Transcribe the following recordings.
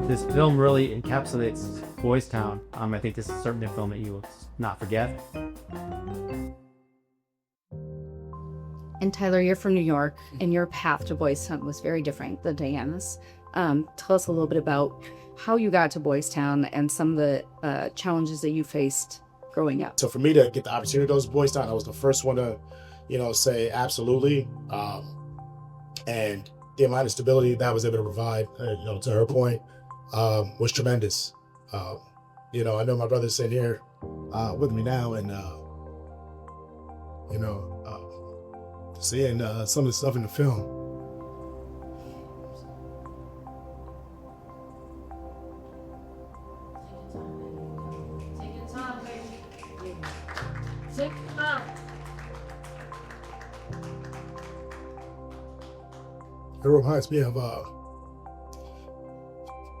This film really encapsulates Boys Town. I think this is certainly a film that you will not forget. And Tyler, you're from New York, and your path to Boys Town was very different than Diana's. Tell us a little bit about how you got to Boys Town and some of the challenges that you faced growing up. So for me to get the opportunity to go to Boys Town, I was the first one to, say absolutely. And the amount of stability that I was able to provide, to her point, was tremendous. I know my brother's sitting here with me now, and seeing some of the stuff in the film. Take your time, baby. Take your time. It reminds me of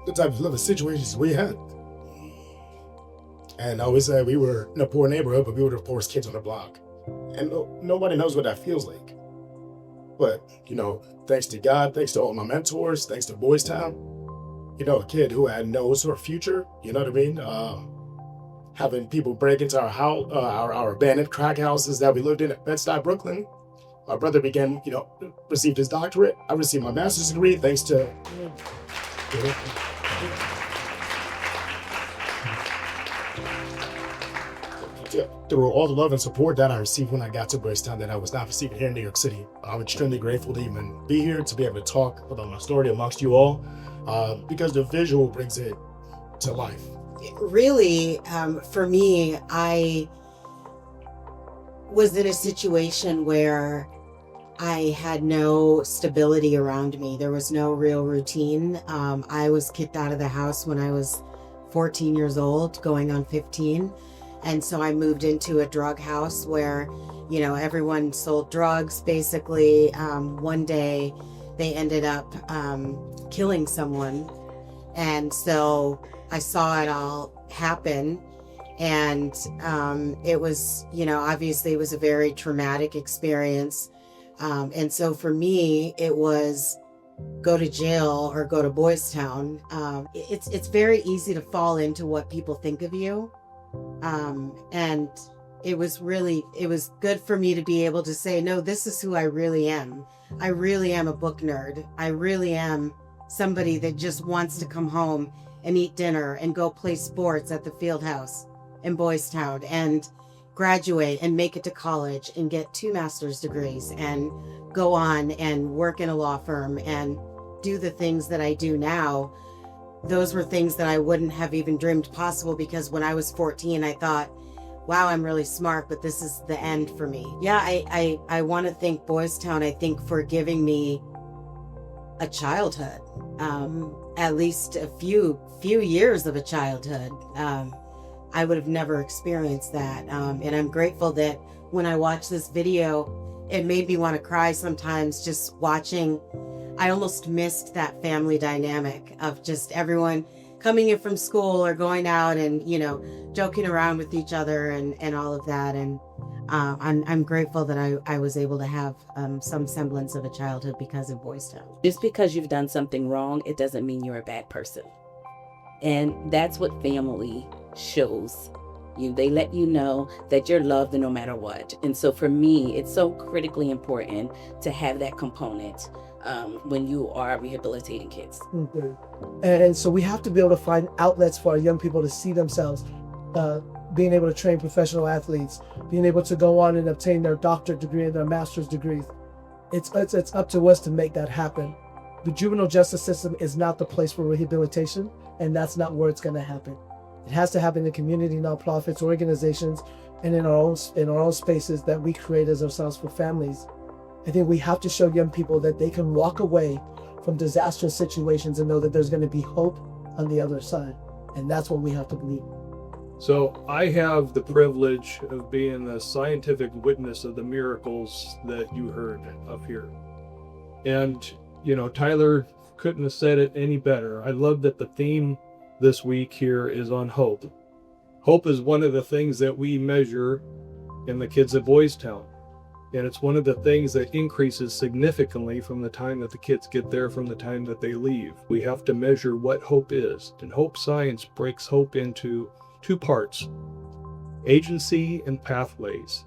the type of living situations we had. And I always say we were in a poor neighborhood, but we were the poorest kids on the block. And nobody knows what that feels like. But, thanks to God, thanks to all my mentors, thanks to Boys Town, a kid who had no sort of future, you know what I mean? Having people break into our house, our abandoned crack houses that we lived in at Bed-Stuy, Brooklyn. My brother began, received his doctorate. I received my master's degree thanks to, through all the love and support that I received when I got to Boys Town that I was not receiving here in New York City. I'm extremely grateful to even be here, to be able to talk about my story amongst you all, because the visual brings it to life. Really, for me, I was in a situation where I had no stability around me. There was no real routine. I was kicked out of the house when I was 14 years old, going on 15. And so I moved into a drug house where, everyone sold drugs, basically. One day they ended up killing someone. And so I saw it all happen. And it was, obviously it was a very traumatic experience. And so for me, it was go to jail or go to Boys Town. It's very easy to fall into what people think of you. And it was good for me to be able to say, no, this is who I really am. I really am a book nerd. I really am somebody that just wants to come home and eat dinner and go play sports at the field house in Boys Town and graduate and make it to college and get 2 master's degrees and go on and work in a law firm and do the things that I do now. Those were things that I wouldn't have even dreamed possible, because when I was 14, I thought, wow, I'm really smart, but this is the end for me. Yeah, I want to thank Boys Town, I think, for giving me a childhood, at least a few years of a childhood. I would have never experienced that. And I'm grateful that when I watch this video, it made me want to cry sometimes just watching. I almost missed that family dynamic of just everyone coming in from school or going out and, joking around with each other and all of that. And I'm grateful that I was able to have some semblance of a childhood because of Boys Town. Just because you've done something wrong, it doesn't mean you're a bad person. And that's what family shows you. They let you know that you're loved no matter what. And so for me, it's so critically important to have that component when you are rehabilitating kids. Mm-hmm. And so we have to be able to find outlets for our young people to see themselves, being able to train professional athletes, being able to go on and obtain their doctorate degree and their master's degrees. It's up to us to make that happen. The juvenile justice system is not the place for rehabilitation, and that's not where it's going to happen. It has to happen in community nonprofits, organizations, and in our own spaces that we create as ourselves for families. I think we have to show young people that they can walk away from disastrous situations and know that there's going to be hope on the other side. And that's what we have to believe. So I have the privilege of being the scientific witness of the miracles that you heard up here. And, Tyler couldn't have said it any better. I love that the theme this week here is on hope. Hope is one of the things that we measure in the kids at Boys Town. And it's one of the things that increases significantly from the time that the kids get there, from the time that they leave. We have to measure what hope is. And hope science breaks hope into two parts: agency and pathways.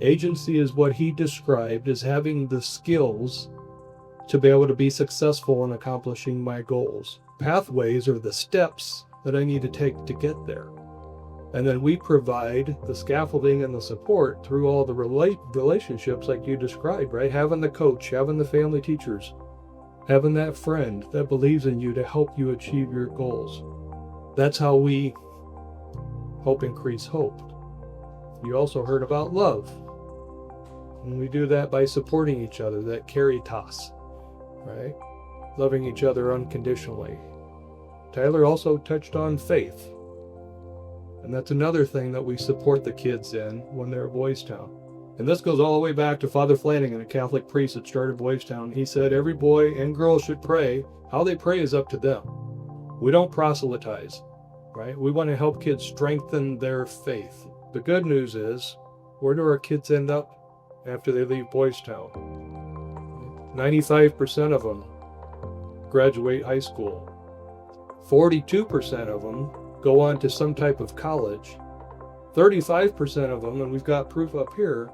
Agency is what he described as having the skills to be able to be successful in accomplishing my goals. Pathways are the steps that I need to take to get there. And then we provide the scaffolding and the support through all the relationships like you described, right? Having the coach, having the family teachers, having that friend that believes in you to help you achieve your goals. That's how we help increase hope. You also heard about love. And we do that by supporting each other, that caritas, right? Loving each other unconditionally. Tyler also touched on faith. And that's another thing that we support the kids in when they're at Boys Town. And this goes all the way back to Father Flanagan, a Catholic priest that started Boys Town. He said every boy and girl should pray. How they pray is up to them. We don't proselytize, right? We want to help kids strengthen their faith. The good news is, where do our kids end up after they leave Boys Town? 95% of them graduate high school. 42% of them go on to some type of college. 35% of them, and we've got proof up here,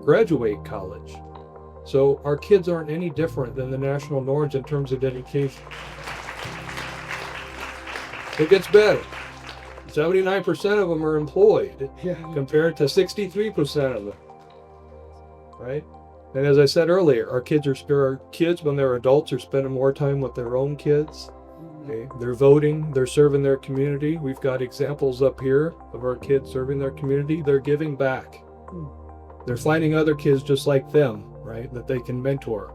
graduate college. So our kids aren't any different than the national norms in terms of education. It gets better. 79% of them are employed, compared to 63% of them, right? And as I said earlier, our kids, when they're adults, are spending more time with their own kids. Okay. They're voting, they're serving their community. We've got examples up here of our kids serving their community. They're giving back. They're finding other kids just like them, right, that they can mentor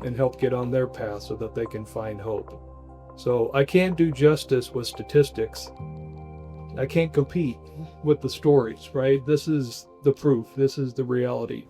and help get on their path so that they can find hope. So I can't do justice with statistics. I can't compete with the stories, right? This is the proof. This is the reality.